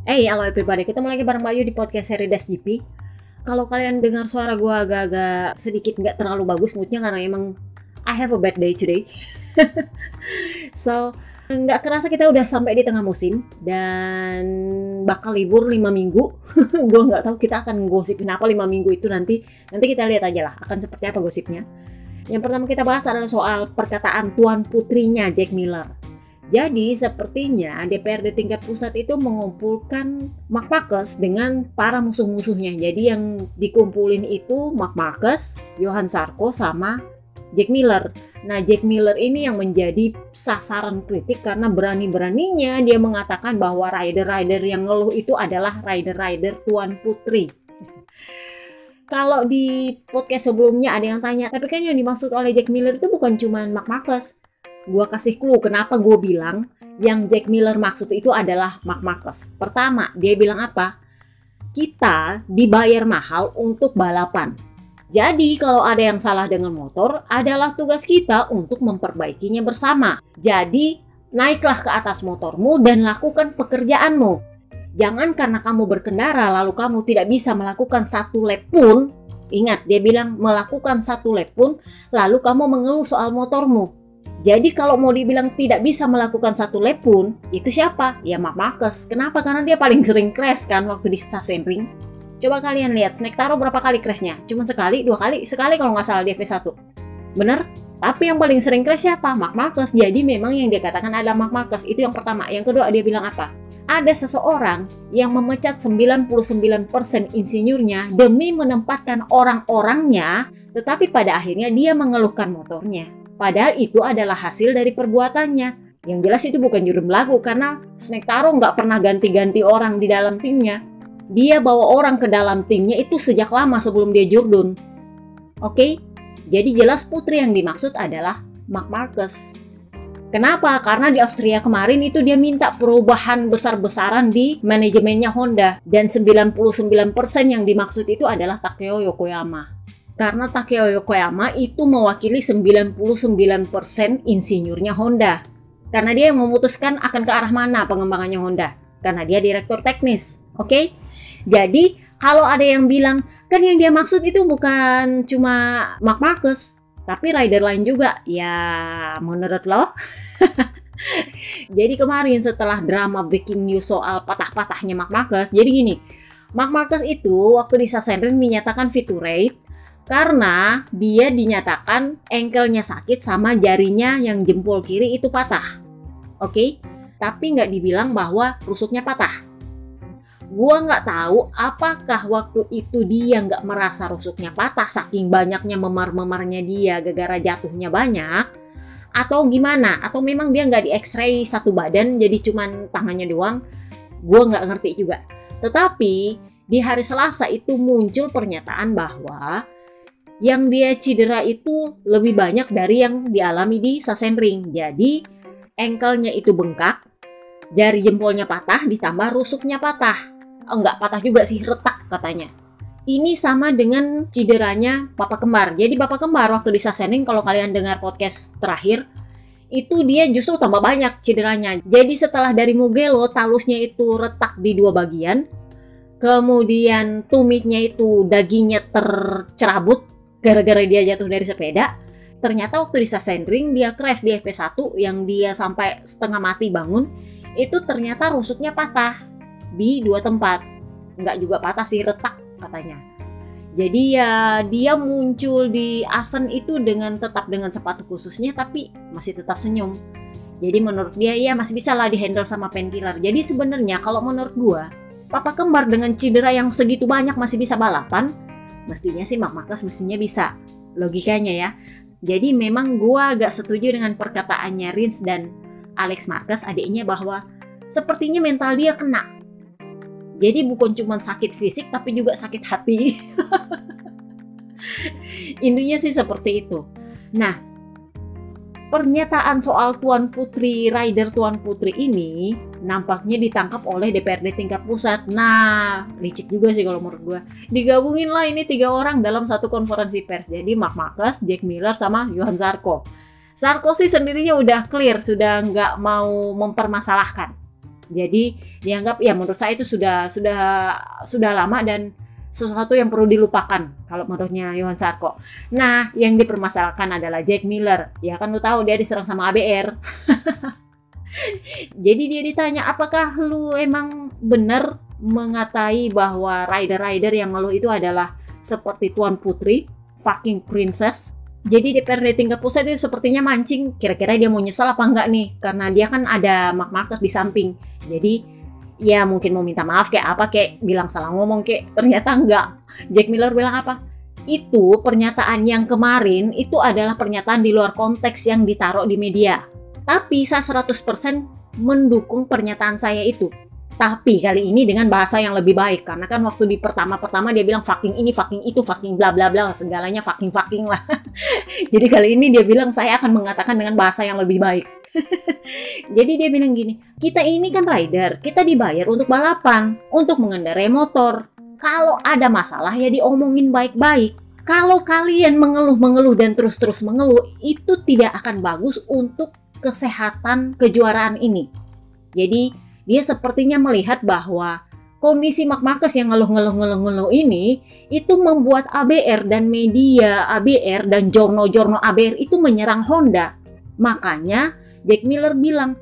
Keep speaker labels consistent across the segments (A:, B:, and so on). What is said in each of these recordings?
A: Halo everybody, ketemu lagi bareng Bayu di podcast seri Das GP. Kalau kalian dengar suara gue agak-agak sedikit nggak terlalu bagus moodnya karena emang I have a bad day today. So, nggak kerasa kita udah sampai di tengah musim dan bakal libur 5 minggu. Gue nggak tahu kita akan gosipin apa 5 minggu itu nanti kita lihat aja lah akan seperti apa gosipnya. Yang pertama kita bahas adalah soal perkataan tuan putrinya Jack Miller. Jadi sepertinya DPRD tingkat pusat itu mengumpulkan Mark Marquez dengan para musuh-musuhnya. Jadi yang dikumpulin itu Mark Marquez, Johan Zarco sama Jack Miller. Nah, Jack Miller ini yang menjadi sasaran kritik karena berani-beraninya dia mengatakan bahwa rider-rider yang ngeluh itu adalah rider-rider tuan putri. Kalau di podcast sebelumnya ada yang tanya, tapi kan yang dimaksud oleh Jack Miller itu bukan cuma Mark Marquez. Gua kasih clue kenapa gue bilang yang Jack Miller maksud itu adalah Mark Marquez. Pertama, dia bilang apa? Kita dibayar mahal untuk balapan. Jadi kalau ada yang salah dengan motor, adalah tugas kita untuk memperbaikinya bersama. Jadi naiklah ke atas motormu dan lakukan pekerjaanmu. Jangan karena kamu berkendara lalu kamu tidak bisa melakukan satu lap pun. Ingat, dia bilang melakukan satu lap pun, lalu kamu mengeluh soal motormu. Jadi kalau mau dibilang tidak bisa melakukan satu lap pun, itu siapa? Ya Mark Marquez. Kenapa? Karena dia paling sering crash kan waktu di Sachsenring. Coba kalian lihat, Snektaro berapa kali crashnya? Cuma sekali, 2 kali? Sekali kalau nggak salah di FP1. Bener? Tapi yang paling sering crash siapa? Mark Marquez. Jadi memang yang dia katakan adalah Mark Marquez. Itu yang pertama. Yang kedua dia bilang apa? Ada seseorang yang memecat 99% insinyurnya demi menempatkan orang-orangnya, tetapi pada akhirnya dia mengeluhkan motornya. Padahal itu adalah hasil dari perbuatannya. Yang jelas itu bukan juru belagu karena Snektaro nggak pernah ganti-ganti orang di dalam timnya. Dia bawa orang ke dalam timnya itu sejak lama sebelum dia jurdun. Oke? Jadi jelas putri yang dimaksud adalah Mark Marquez. Kenapa? Karena di Austria kemarin itu dia minta perubahan besar-besaran di manajemennya Honda. Dan 99% yang dimaksud itu adalah Takeo Yokoyama. Karena Takeo Yokoyama itu mewakili 99% insinyurnya Honda. Karena dia yang memutuskan akan ke arah mana pengembangannya Honda. Karena dia direktur teknis. Oke? Jadi kalau ada yang bilang, kan yang dia maksud itu bukan cuma Mark Marquez, tapi rider lain juga. Ya menurut lo? Jadi kemarin setelah drama breaking news soal patah-patahnya Mark Marquez, jadi gini. Mark Marquez itu waktu di Sachsenring dinyatakan fit to ride karena dia dinyatakan ankle-nya sakit sama jarinya yang jempol kiri itu patah. Oke? Tapi nggak dibilang bahwa rusuknya patah. Gua nggak tahu apakah waktu itu dia nggak merasa rusuknya patah saking banyaknya memar-memarnya dia gara-gara jatuhnya banyak. Atau gimana? Atau memang dia nggak di x-ray satu badan jadi cuman tangannya doang. Gua nggak ngerti juga. Tetapi di hari Selasa itu muncul pernyataan bahwa yang dia cedera itu lebih banyak dari yang dialami di Sachsenring. Jadi ankle-nya itu bengkak, jari jempolnya patah ditambah rusuknya patah. Enggak patah juga sih, retak katanya. Ini sama dengan cederanya Bapak Kembar. Jadi Bapak Kembar waktu di Sachsenring kalau kalian dengar podcast terakhir, itu dia justru tambah banyak cederanya. Jadi setelah dari Mugello talusnya itu retak di 2 bagian, kemudian tumitnya itu dagingnya tercerabut gara-gara dia jatuh dari sepeda. Ternyata waktu di Sachsenring dia crash di FP1 yang dia sampai setengah mati bangun, itu ternyata rusuknya patah di 2 tempat. Enggak juga patah sih, retak katanya. Jadi ya dia muncul di Assen itu tetap dengan sepatu khususnya tapi masih tetap senyum. Jadi menurut dia ya masih bisa lah dihandle sama painkiller. Jadi sebenarnya kalau menurut gua, Papa Kembar dengan cedera yang segitu banyak masih bisa balapan. Mestinya sih Mark Marquez mestinya bisa. Logikanya ya. Jadi memang gue agak setuju dengan perkataannya Rins dan Alex Marquez adiknya bahwa sepertinya mental dia kena. Jadi bukan cuma sakit fisik tapi juga sakit hati. Intinya sih seperti itu. Nah, pernyataan soal tuan putri, rider tuan putri ini nampaknya ditangkap oleh DPRD tingkat pusat. Nah, licik juga sih kalau menurut gue. Digabungin lah ini 3 orang dalam satu konferensi pers. Jadi Mark Marquez, Jack Miller, sama Johan Zarco. Zarco sih sendirinya udah clear, sudah nggak mau mempermasalahkan. Jadi dianggap ya menurut saya itu sudah lama dan sesuatu yang perlu dilupakan kalau menurutnya Johan Sarko. Nah, yang dipermasalahkan adalah Jack Miller. Ya kan lu tahu dia diserang sama ABR. Jadi dia ditanya, apakah lu emang benar mengatai bahwa rider-rider yang ngeluh itu adalah seperti Tuan Putri, fucking princess? Jadi DPRD tingkat pusat itu sepertinya mancing, kira-kira dia mau nyesel apa enggak nih, karena dia kan ada Mark Marquez di samping. Jadi ya mungkin mau minta maaf kayak apa, kayak bilang salah ngomong kayak, ternyata enggak. Jack Miller bilang apa? Itu pernyataan yang kemarin itu adalah pernyataan di luar konteks yang ditaruh di media. Tapi saya 100% mendukung pernyataan saya itu. Tapi kali ini dengan bahasa yang lebih baik, karena kan waktu di pertama dia bilang fucking ini, fucking itu, fucking bla bla bla, segalanya fucking lah. Jadi kali ini dia bilang saya akan mengatakan dengan bahasa yang lebih baik. Jadi dia bilang gini, kita ini kan rider, kita dibayar untuk balapan, untuk mengendarai motor. Kalau ada masalah ya diomongin baik-baik. Kalau kalian mengeluh dan terus-terus mengeluh, itu tidak akan bagus untuk kesehatan kejuaraan ini. Jadi dia sepertinya melihat bahwa kondisi Mark Marquez yang ngeluh ini itu membuat ABR dan media ABR dan jurno-jurno ABR itu menyerang Honda. Makanya Jack Miller bilang,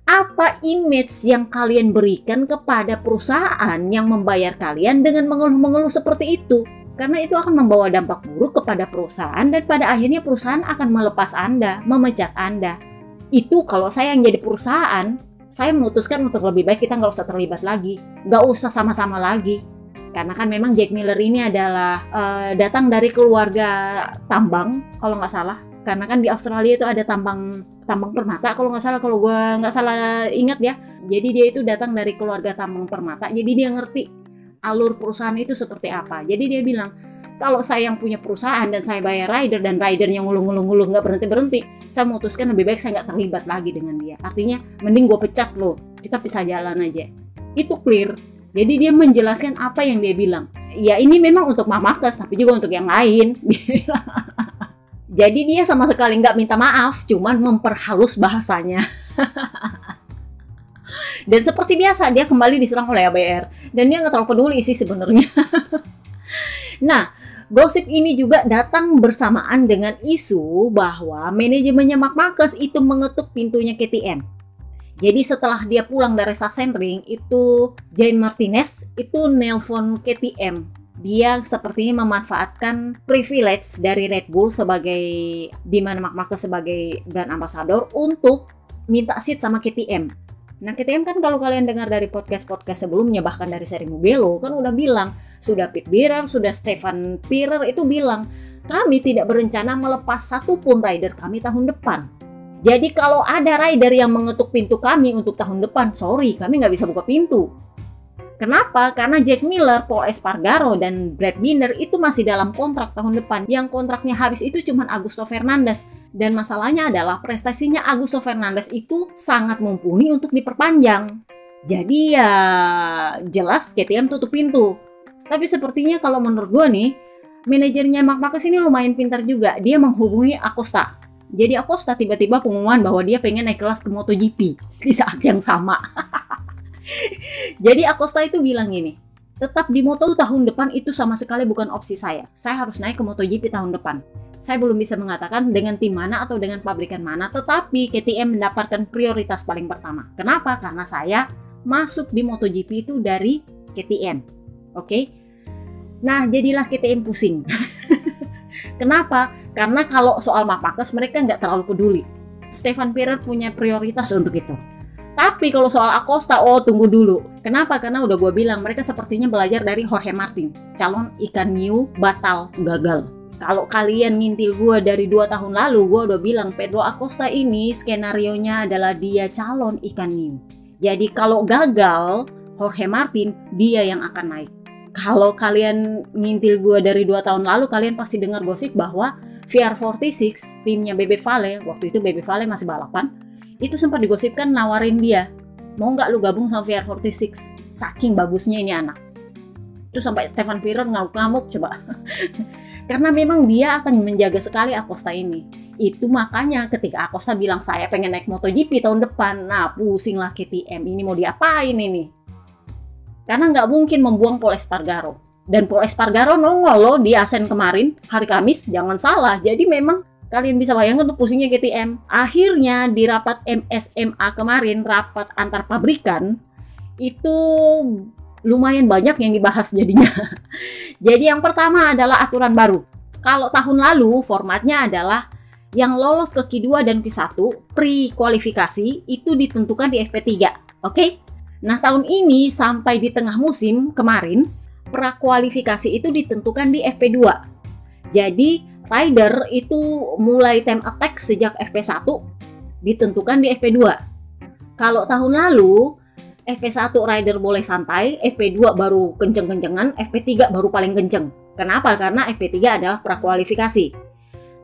A: apa image yang kalian berikan kepada perusahaan yang membayar kalian dengan mengeluh-mengeluh seperti itu? Karena itu akan membawa dampak buruk kepada perusahaan dan pada akhirnya perusahaan akan melepas Anda, memecat Anda. Itu kalau saya yang jadi perusahaan, saya memutuskan untuk lebih baik kita nggak usah terlibat lagi, nggak usah sama-sama lagi. Karena kan memang Jack Miller ini adalah datang dari keluarga tambang, kalau nggak salah. Karena kan di Australia itu ada tambang permata, kalau gue nggak salah ingat ya. Jadi dia itu datang dari keluarga tambang permata, jadi dia ngerti alur perusahaan itu seperti apa. Jadi dia bilang, kalau saya yang punya perusahaan dan saya bayar rider dan rider yang nguluh nggak berhenti, saya memutuskan lebih baik saya nggak terlibat lagi dengan dia. Artinya mending gue pecat lo, kita pisah jalan aja. Itu clear. Jadi dia menjelaskan apa yang dia bilang. Ya ini memang untuk Mark Marquez, tapi juga untuk yang lain. Jadi dia sama sekali nggak minta maaf, cuman memperhalus bahasanya. Dan seperti biasa dia kembali diserang oleh ABR. Dan dia nggak terlalu peduli sih sebenarnya. Nah, gosip ini juga datang bersamaan dengan isu bahwa manajemennya Mark Marquez itu mengetuk pintunya KTM. Jadi setelah dia pulang dari Sachsenring, itu Jane Martinez itu nelpon KTM. Dia sepertinya memanfaatkan privilege dari Red Bull sebagai, di mana Mark Marquez sebagai brand ambassador untuk minta seat sama KTM. Nah KTM kan kalau kalian dengar dari podcast-podcast sebelumnya, bahkan dari seri Mugello kan udah bilang, sudah Pete Bierer, sudah Stefan Pierer itu bilang, kami tidak berencana melepas satupun rider kami tahun depan. Jadi kalau ada rider yang mengetuk pintu kami untuk tahun depan, sorry, kami nggak bisa buka pintu. Kenapa? Karena Jack Miller, Paul Espargaro, dan Brad Binder itu masih dalam kontrak tahun depan. Yang kontraknya habis itu cuma Augusto Fernandez. Dan masalahnya adalah prestasinya Augusto Fernandez itu sangat mumpuni untuk diperpanjang. Jadi ya jelas KTM tutup pintu. Tapi sepertinya kalau menurut gue nih, manajernya Mark Marquez ini lumayan pintar juga. Dia menghubungi Acosta. Jadi Acosta tiba-tiba pengumuman bahwa dia pengen naik kelas ke MotoGP di saat yang sama. Jadi Acosta itu bilang gini, tetap di Moto tahun depan itu sama sekali bukan opsi saya. Saya harus naik ke MotoGP tahun depan. Saya belum bisa mengatakan dengan tim mana atau dengan pabrikan mana, tetapi KTM mendapatkan prioritas paling pertama. Kenapa? Karena saya masuk di MotoGP itu dari KTM. Oke? Nah, jadilah KTM pusing. Kenapa? Karena kalau soal Mark Marquez mereka nggak terlalu peduli. Stefan Pierer punya prioritas untuk itu. Tapi kalau soal Acosta, tunggu dulu. Kenapa? Karena udah gue bilang, mereka sepertinya belajar dari Jorge Martin. Calon ikan hiu batal, gagal. Kalau kalian ngintil gue dari 2 tahun lalu, gue udah bilang Pedro Acosta ini skenarionya adalah dia calon ikan hiu. Jadi kalau gagal, Jorge Martin, dia yang akan naik. Kalau kalian ngintil gue dari 2 tahun lalu, kalian pasti dengar gosip bahwa VR46, timnya Bebe Vale, waktu itu Bebe Vale masih balapan, itu sempat digosipkan nawarin dia, mau nggak lu gabung sama VR46? Saking bagusnya ini anak. Itu sampai Stefan Pierer ngamuk-ngamuk coba. Karena memang dia akan menjaga sekali Acosta ini. Itu makanya ketika Acosta bilang saya pengen naik MotoGP tahun depan, nah pusinglah KTM, ini mau diapain ini? Karena nggak mungkin membuang Pol Espargaro. Dan Pol Espargaro nongol loh di Asen kemarin, hari Kamis, jangan salah. Jadi memang kalian bisa bayangkan tuh pusingnya KTM. Akhirnya di rapat MSMA kemarin, rapat antar pabrikan, itu lumayan banyak yang dibahas jadinya. Jadi yang pertama adalah aturan baru. Kalau tahun lalu formatnya adalah yang lolos ke Q2 dan Q1 pre-kualifikasi itu ditentukan di FP3. Oke? Nah tahun ini sampai di tengah musim kemarin pra-kualifikasi itu ditentukan di FP2. Jadi rider itu mulai time attack sejak FP1 ditentukan di FP2. Kalau tahun lalu FP1 rider boleh santai, FP2 baru kenceng-kencengan, FP3 baru paling kenceng. Kenapa? Karena FP3 adalah prakualifikasi.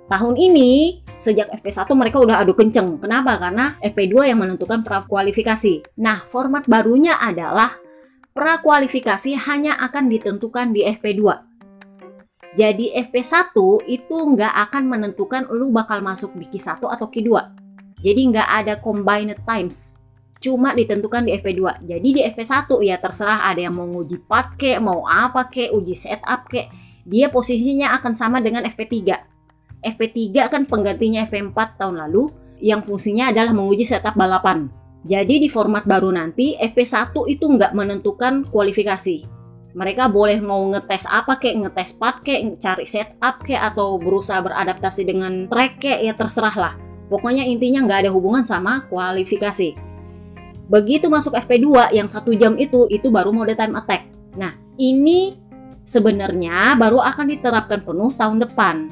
A: Tahun ini, sejak FP1 mereka udah adu kenceng. Kenapa? Karena FP2 yang menentukan prakualifikasi. Nah, format barunya adalah prakualifikasi hanya akan ditentukan di FP2. Jadi FP1 itu nggak akan menentukan lu bakal masuk di Q1 atau Q2. Jadi nggak ada combined times. Cuma ditentukan di FP2. Jadi di FP1 ya terserah ada yang mau nguji part kek, mau apa kek, uji setup kek. Dia posisinya akan sama dengan FP3. FP3 kan penggantinya FP4 tahun lalu yang fungsinya adalah menguji setup balapan. Jadi di format baru nanti FP1 itu nggak menentukan kualifikasi. Mereka boleh mau ngetes apa kek, ngetes part kek, cari setup kek, atau berusaha beradaptasi dengan track kek, ya terserah lah. Pokoknya intinya nggak ada hubungan sama kualifikasi. Begitu masuk FP2 yang 1 jam itu baru mode time attack. Nah, ini sebenarnya baru akan diterapkan penuh tahun depan.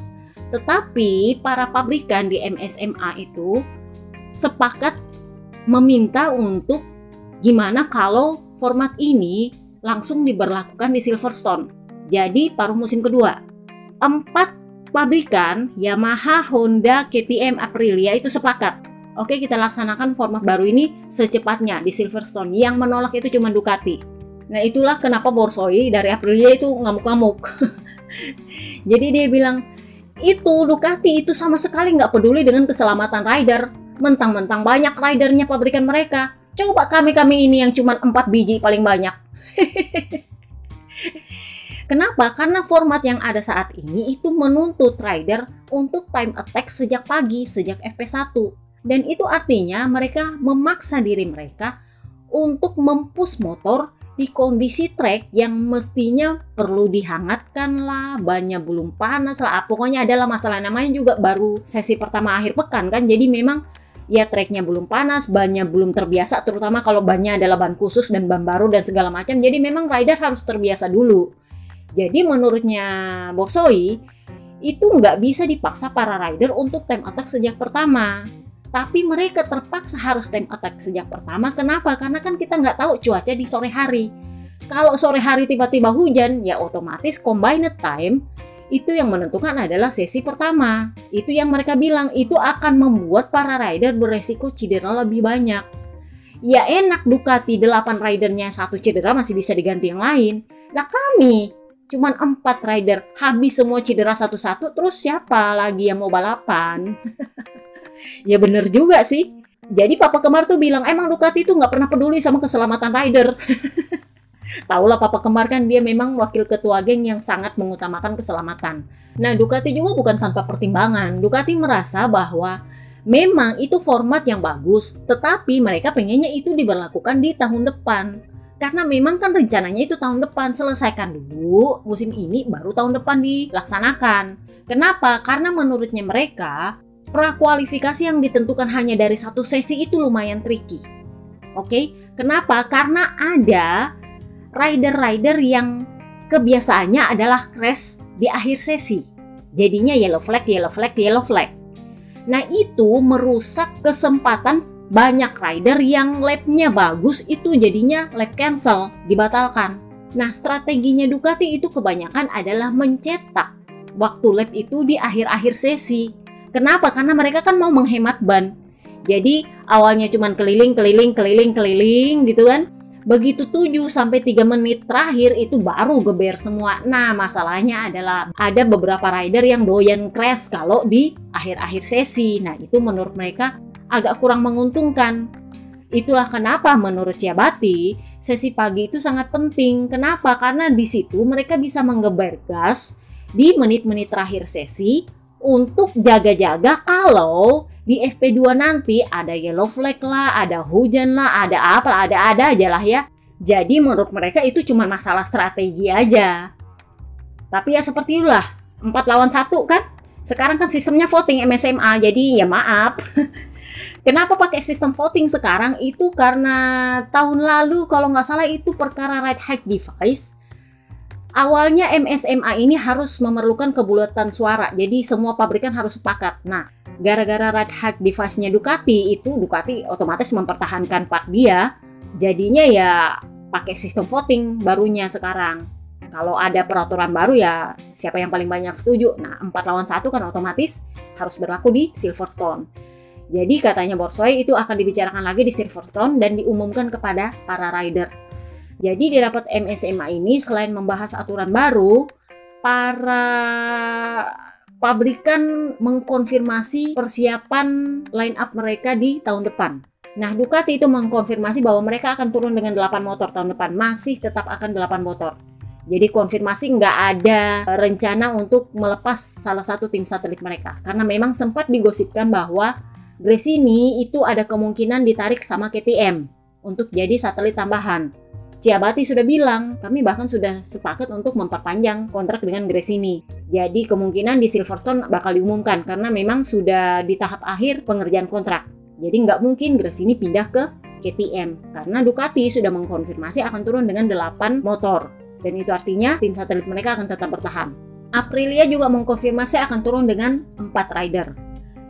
A: Tetapi para pabrikan di MSMA itu sepakat meminta untuk gimana kalau format ini langsung diberlakukan di Silverstone. Jadi paruh musim kedua. 4 pabrikan Yamaha, Honda, KTM, Aprilia itu sepakat. Oke, kita laksanakan format baru ini secepatnya di Silverstone. Yang menolak itu cuma Ducati. Nah, itulah kenapa Borsoi dari Aprilia itu ngamuk-ngamuk. Jadi dia bilang, itu Ducati itu sama sekali nggak peduli dengan keselamatan rider. Mentang-mentang banyak ridernya pabrikan mereka. Coba kami ini yang cuma 4 biji paling banyak. Kenapa? Karena format yang ada saat ini itu menuntut rider untuk time attack sejak pagi, sejak FP1. Dan itu artinya mereka memaksa diri mereka untuk mempush motor di kondisi track yang mestinya perlu dihangatkan lah, bannya belum panas lah. Pokoknya adalah masalah, namanya juga baru sesi pertama akhir pekan kan. Jadi memang ya tracknya belum panas, bannya belum terbiasa, terutama kalau bannya adalah ban khusus dan ban baru dan segala macam. Jadi memang rider harus terbiasa dulu. Jadi menurutnya Borsoi itu nggak bisa dipaksa para rider untuk time attack sejak pertama. Tapi mereka terpaksa harus time attack sejak pertama. Kenapa? Karena kan kita nggak tahu cuaca di sore hari. Kalau sore hari tiba-tiba hujan, ya otomatis combined time itu yang menentukan adalah sesi pertama. Itu yang mereka bilang, itu akan membuat para rider beresiko cedera lebih banyak. Ya enak Ducati 8 ridernya 1 cedera masih bisa diganti yang lain. Nah kami cuman 4 rider habis semua cedera satu-satu, terus siapa lagi yang mau balapan? Ya bener juga sih. Jadi Papa Kemar tuh bilang emang Ducati tuh nggak pernah peduli sama keselamatan rider. Taulah Papa Kemar kan dia memang wakil ketua geng yang sangat mengutamakan keselamatan. Nah Ducati juga bukan tanpa pertimbangan. Ducati merasa bahwa memang itu format yang bagus, tetapi mereka pengennya itu diberlakukan di tahun depan. Karena memang kan rencananya itu tahun depan, selesaikan dulu musim ini baru tahun depan dilaksanakan. Kenapa? Karena menurutnya mereka prakualifikasi yang ditentukan hanya dari 1 sesi itu lumayan tricky. Oke? Kenapa? Karena ada rider-rider yang kebiasaannya adalah crash di akhir sesi. Jadinya yellow flag, yellow flag, yellow flag. Nah itu merusak kesempatan banyak rider yang lap-nya bagus itu jadinya lap cancel, dibatalkan. Nah strateginya Ducati itu kebanyakan adalah mencetak waktu lap itu di akhir-akhir sesi. Kenapa? Karena mereka kan mau menghemat ban. Jadi awalnya cuma keliling gitu kan. Begitu 7 sampai 3 menit terakhir itu baru geber semua. Nah, masalahnya adalah ada beberapa rider yang doyan crash kalau di akhir-akhir sesi. Nah, itu menurut mereka agak kurang menguntungkan. Itulah kenapa menurut Ciabatti, sesi pagi itu sangat penting. Kenapa? Karena di situ mereka bisa menggeber gas di menit-menit terakhir sesi untuk jaga-jaga kalau di FP2 nanti ada yellow flag lah, ada hujan lah, ada apa, ada aja lah ya. Jadi menurut mereka itu cuma masalah strategi aja. Tapi ya seperti itulah, 4 lawan 1 kan. Sekarang kan sistemnya voting MSMA, jadi ya maaf. Kenapa pakai sistem voting sekarang? Itu karena tahun lalu kalau nggak salah itu perkara right height device. Awalnya MSMA ini harus memerlukan kebulatan suara, jadi semua pabrikan harus sepakat. Nah, gara-gara right height device-nya Ducati otomatis mempertahankan part dia, jadinya ya pakai sistem voting barunya sekarang. Kalau ada peraturan baru ya siapa yang paling banyak setuju. Nah, 4 lawan 1 kan otomatis harus berlaku di Silverstone. Jadi katanya Borsoi itu akan dibicarakan lagi di Silverstone dan diumumkan kepada para rider. Jadi di rapat MSMA ini selain membahas aturan baru, para pabrikan mengkonfirmasi persiapan line up mereka di tahun depan. Nah, Ducati itu mengkonfirmasi bahwa mereka akan turun dengan 8 motor tahun depan, masih tetap akan 8 motor. Jadi konfirmasi nggak ada rencana untuk melepas salah satu tim satelit mereka. Karena memang sempat digosipkan bahwa Gresini itu ada kemungkinan ditarik sama KTM untuk jadi satelit tambahan. Ciabatti sudah bilang, kami bahkan sudah sepakat untuk memperpanjang kontrak dengan Gresini. Jadi kemungkinan di Silverstone bakal diumumkan karena memang sudah di tahap akhir pengerjaan kontrak. Jadi nggak mungkin Gresini pindah ke KTM karena Ducati sudah mengkonfirmasi akan turun dengan 8 motor. Dan itu artinya tim satelit mereka akan tetap bertahan. Aprilia juga mengkonfirmasi akan turun dengan 4 rider.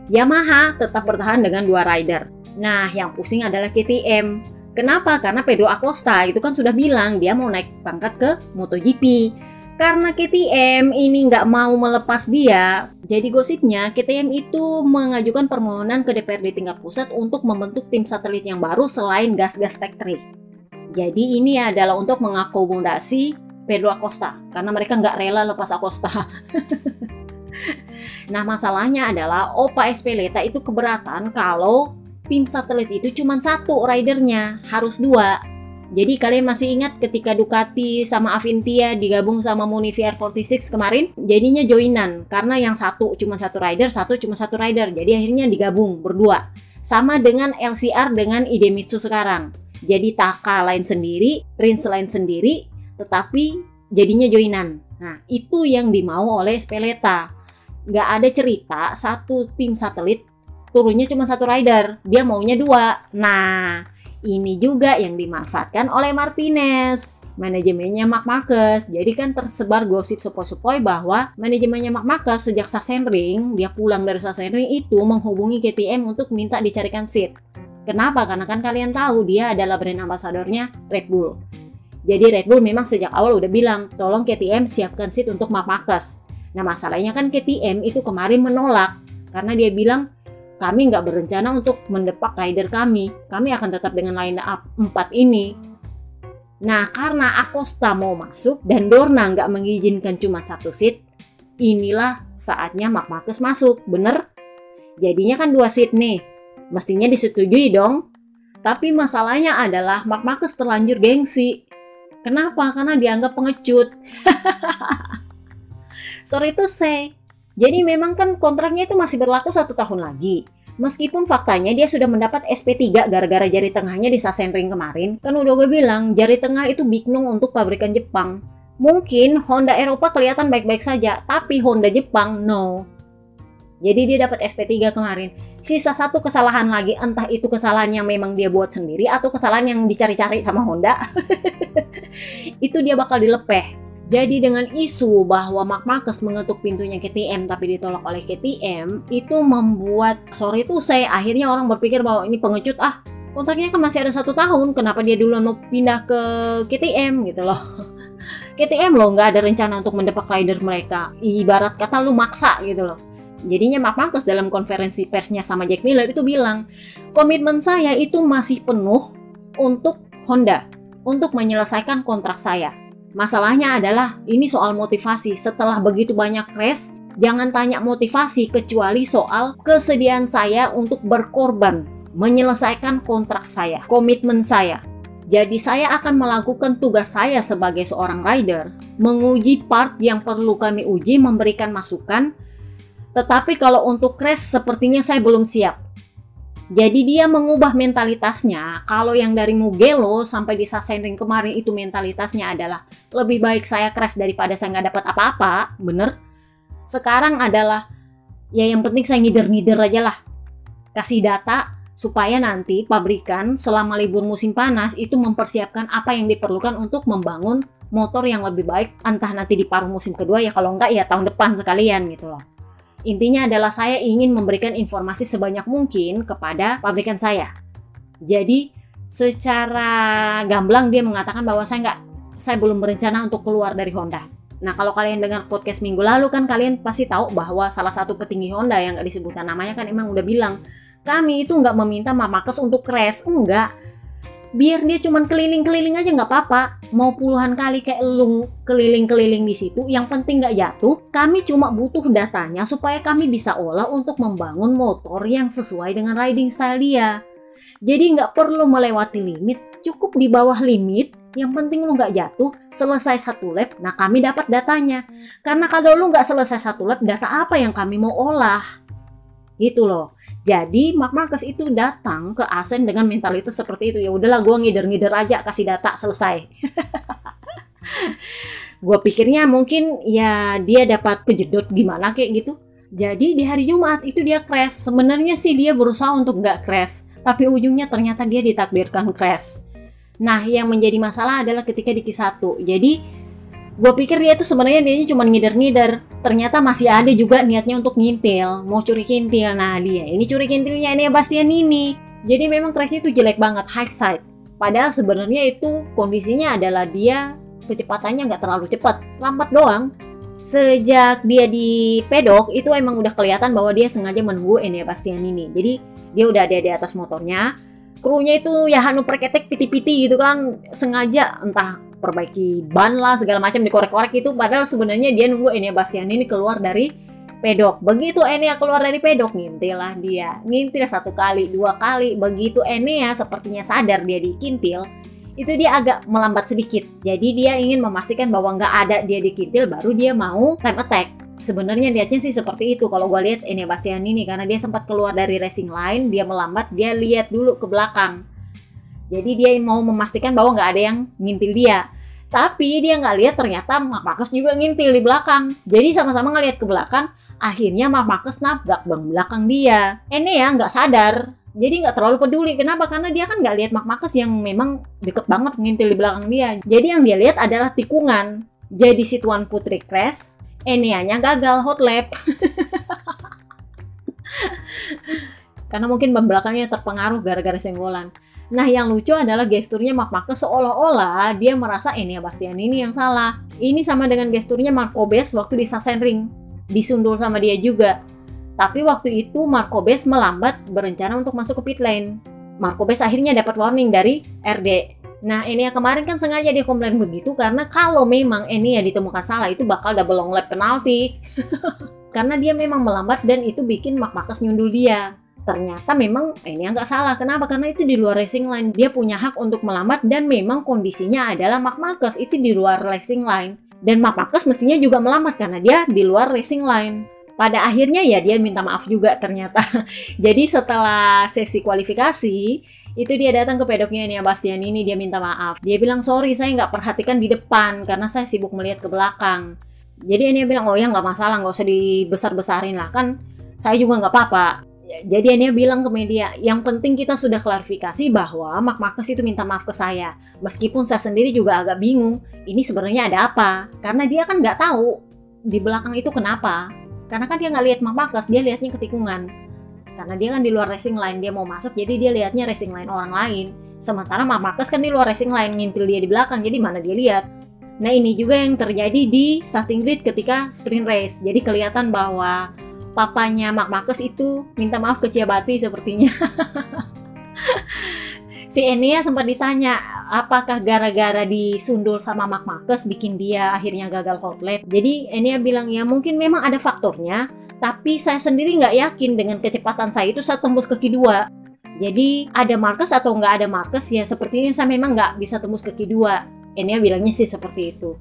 A: Yamaha tetap bertahan dengan 2 rider. Nah, yang pusing adalah KTM. Kenapa? Karena Pedro Acosta itu kan sudah bilang dia mau naik pangkat ke MotoGP. Karena KTM ini nggak mau melepas dia, jadi gosipnya KTM itu mengajukan permohonan ke DPRD tingkat pusat untuk membentuk tim satelit yang baru selain gas-gas Tech 3. Jadi ini adalah untuk mengakomodasi Pedro Acosta, karena mereka nggak rela lepas Acosta. Nah, masalahnya adalah Opa Espeleta itu keberatan kalau tim satelit itu cuma 1 ridernya, harus 2. Jadi kalian masih ingat ketika Ducati sama Avintia digabung sama Muni VR46 kemarin? Jadinya joinan, karena yang cuma satu rider, cuma satu rider. Jadi akhirnya digabung berdua. Sama dengan LCR dengan Idemitsu sekarang. Jadi Taka lain sendiri, Rins lain sendiri, tetapi jadinya joinan. Nah, itu yang dimau oleh Speleta. Nggak ada cerita satu tim satelit turunnya cuma 1 rider, dia maunya 2. Nah, ini juga yang dimanfaatkan oleh Martinez, manajemennya Marc Marquez. Jadi kan tersebar gosip sepoi-sepoi bahwa manajemennya Marc Marquez sejak Sachsenring, dia pulang dari Sachsenring itu menghubungi KTM untuk minta dicarikan seat. Kenapa? Karena kan kalian tahu dia adalah brand ambasadornya Red Bull. Jadi Red Bull memang sejak awal udah bilang, tolong KTM siapkan seat untuk Marc Marquez. Nah, masalahnya kan KTM itu kemarin menolak, karena dia bilang, kami nggak berencana untuk mendepak rider kami akan tetap dengan line up 4 ini. Nah, karena Acosta mau masuk dan Dorna nggak mengizinkan cuma 1 seat, inilah saatnya Marc Marquez masuk, bener? Jadinya kan 2 seat nih, mestinya disetujui dong. Tapi masalahnya adalah Marc Marquez terlanjur gengsi. Kenapa? Karena dianggap pengecut. Sorry to say. Jadi memang kan kontraknya itu masih berlaku 1 tahun lagi. Meskipun faktanya dia sudah mendapat SP3 gara-gara jari tengahnya di Sachsenring kemarin. Kan udah gue bilang, jari tengah itu biknung untuk pabrikan Jepang. Mungkin Honda Eropa kelihatan baik-baik saja, tapi Honda Jepang, no. Jadi dia dapat SP3 kemarin. Sisa 1 kesalahan lagi, entah itu kesalahan yang memang dia buat sendiri atau kesalahan yang dicari-cari sama Honda. Itu dia bakal dilepeh. Jadi dengan isu bahwa Marc Marquez mengetuk pintunya KTM tapi ditolak oleh KTM, itu membuat sorry tuh saya akhirnya orang berpikir bahwa ini pengecut, kontraknya kan masih ada 1 tahun, kenapa dia duluan mau pindah ke KTM gitu loh. KTM loh nggak ada rencana untuk mendepak rider mereka, ibarat kata lu maksa gitu loh. Jadinya Marc Marquez dalam konferensi persnya sama Jack Miller itu bilang, komitmen saya itu masih penuh untuk Honda. untuk menyelesaikan kontrak saya. Masalahnya adalah ini soal motivasi. Setelah begitu banyak crash, jangan tanya motivasi kecuali soal kesediaan saya untuk berkorban, menyelesaikan kontrak saya, komitmen saya. Jadi saya akan melakukan tugas saya sebagai seorang rider, menguji part yang perlu kami uji, memberikan masukan. Tetapi kalau untuk crash sepertinya saya belum siap. Jadi dia mengubah mentalitasnya. Kalau yang dari Mugello sampai di Sachsenring kemarin itu mentalitasnya adalah lebih baik saya crash daripada saya nggak dapat apa-apa, bener? Sekarang adalah ya yang penting saya ngider-ngider aja lah. Kasih data supaya nanti pabrikan selama libur musim panas itu mempersiapkan apa yang diperlukan untuk membangun motor yang lebih baik, entah nanti di paruh musim kedua ya, kalau enggak ya tahun depan sekalian gitu loh. Intinya adalah saya ingin memberikan informasi sebanyak mungkin kepada pabrikan saya. Jadi secara gamblang dia mengatakan bahwa saya belum berencana untuk keluar dari Honda. Nah, kalau kalian dengar podcast minggu lalu kan kalian pasti tahu bahwa salah satu petinggi Honda yang nggak disebutkan namanya kan emang udah bilang, kami itu nggak meminta Marc Marquez untuk crash, enggak. Biar dia cuman keliling-keliling aja nggak apa-apa. Mau puluhan kali kayak lu keliling-keliling di situ, yang penting nggak jatuh. Kami cuma butuh datanya supaya kami bisa olah untuk membangun motor yang sesuai dengan riding style dia. Jadi nggak perlu melewati limit, cukup di bawah limit. Yang penting lu nggak jatuh, selesai satu lap, nah kami dapat datanya. Karena kalau lu nggak selesai satu lap, data apa yang kami mau olah? Gitu loh. Jadi Marc Marquez itu datang ke Assen dengan mentalitas seperti itu. Ya udahlah, gue ngider-ngider aja, kasih data, selesai. Gue pikirnya mungkin ya dia dapat kejedot gimana kayak gitu. Jadi di hari Jumat itu dia crash. Sebenarnya sih dia berusaha untuk nggak crash, tapi ujungnya ternyata dia ditakdirkan crash. Nah, yang menjadi masalah adalah ketika di Q1. Jadi gue pikir dia tuh sebenarnya dia cuma ngider-ngider. Ternyata masih ada juga niatnya untuk ngintil, mau curi kintil. Nah, dia ini curi kintilnya ini Bastianini. Jadi memang crashnya itu jelek banget, high side. Padahal sebenarnya itu kondisinya adalah dia kecepatannya nggak terlalu cepat, lambat doang. Sejak dia di pedok itu emang udah kelihatan bahwa dia sengaja menunggu Enea Bastianini. Jadi dia udah ada di atas motornya. Krunya itu ya hanu perketek piti-piti gitu kan, sengaja entah perbaiki ban lah segala macam dikorek-korek itu, padahal sebenarnya dia nunggu Enea Bastianini keluar dari pedok. Begitu Enea keluar dari pedok, ngintil lah dia. Ngintil 1 kali, 2 kali. Begitu Enea sepertinya sadar dia dikintil, itu dia agak melambat sedikit. Jadi dia ingin memastikan bahwa nggak ada dia dikintil, baru dia mau time attack. Sebenarnya niatnya sih seperti itu kalau gue lihat Enea Bastianini, karena dia sempat keluar dari racing line, dia melambat, dia lihat dulu ke belakang. Jadi dia mau memastikan bahwa nggak ada yang ngintil dia. Tapi dia nggak lihat ternyata Marc Marquez juga ngintil di belakang. Jadi sama-sama ngelihat ke belakang, akhirnya Marc Marquez nabrak ban belakang dia. Enea nggak sadar, jadi nggak terlalu peduli. Kenapa? Karena dia kan nggak lihat Marc Marquez yang memang deket banget ngintil di belakang dia. Jadi yang dia lihat adalah tikungan. Jadi si Tuan Putri crash, Eneanya gagal hot lap. Karena mungkin ban belakangnya terpengaruh gara-gara senggolan. Nah, yang lucu adalah gesturnya Marc Marquez seolah-olah dia merasa Enea Bastianini yang salah. Ini sama dengan gesturnya Markobes waktu di Sachsenring. Disundul sama dia juga. Tapi waktu itu Markobes melambat berencana untuk masuk ke pit lane. Markobes akhirnya dapat warning dari RD. Nah, Enea kemarin kan sengaja dia komplain begitu karena kalau memang Enea ditemukan salah itu bakal double long lap penalti. Karena dia memang melambat dan itu bikin Marc Marquez nyundul dia. Ternyata memang Enea nggak salah. Kenapa? Karena itu di luar racing line. Dia punya hak untuk melambat dan memang kondisinya adalah Marc Marquez itu di luar racing line. Dan Marc Marquez mestinya juga melambat karena dia di luar racing line. Pada akhirnya ya dia minta maaf juga ternyata. Jadi setelah sesi kualifikasi, itu dia datang ke pedoknya Enea Bastianini, dia minta maaf. Dia bilang, sorry saya nggak perhatikan di depan karena saya sibuk melihat ke belakang. Jadi Enea bilang, oh ya nggak masalah, nggak usah dibesar-besarin lah, kan saya juga nggak apa-apa. Jadi Enea bilang ke media, yang penting kita sudah klarifikasi bahwa Marc Marquez itu minta maaf ke saya. Meskipun saya sendiri juga agak bingung, ini sebenarnya ada apa? Karena dia kan nggak tahu di belakang itu kenapa. Karena kan dia nggak lihat Marc Marquez, dia lihatnya ketikungan. Karena dia kan di luar racing line, dia mau masuk, jadi dia lihatnya racing line orang lain. Sementara Marc Marquez kan di luar racing line, ngintil dia di belakang, jadi mana dia lihat. Nah, ini juga yang terjadi di starting grid ketika sprint race. Jadi kelihatan bahwa papanya Marc Marquez itu minta maaf ke Ciabatti sepertinya. Si Enea sempat ditanya, apakah gara-gara disundul sama Marc Marquez bikin dia akhirnya gagal hot lap. Jadi Enya bilang ya mungkin memang ada faktornya, tapi saya sendiri nggak yakin dengan kecepatan saya itu saya tembus ke Q2. Jadi ada Marquez atau nggak ada Marquez ya sepertinya saya memang nggak bisa tembus ke Q2. Enya bilangnya sih seperti itu.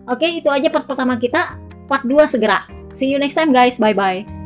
A: Oke, itu aja part pertama kita. Part 2 segera. See you next time guys, bye-bye.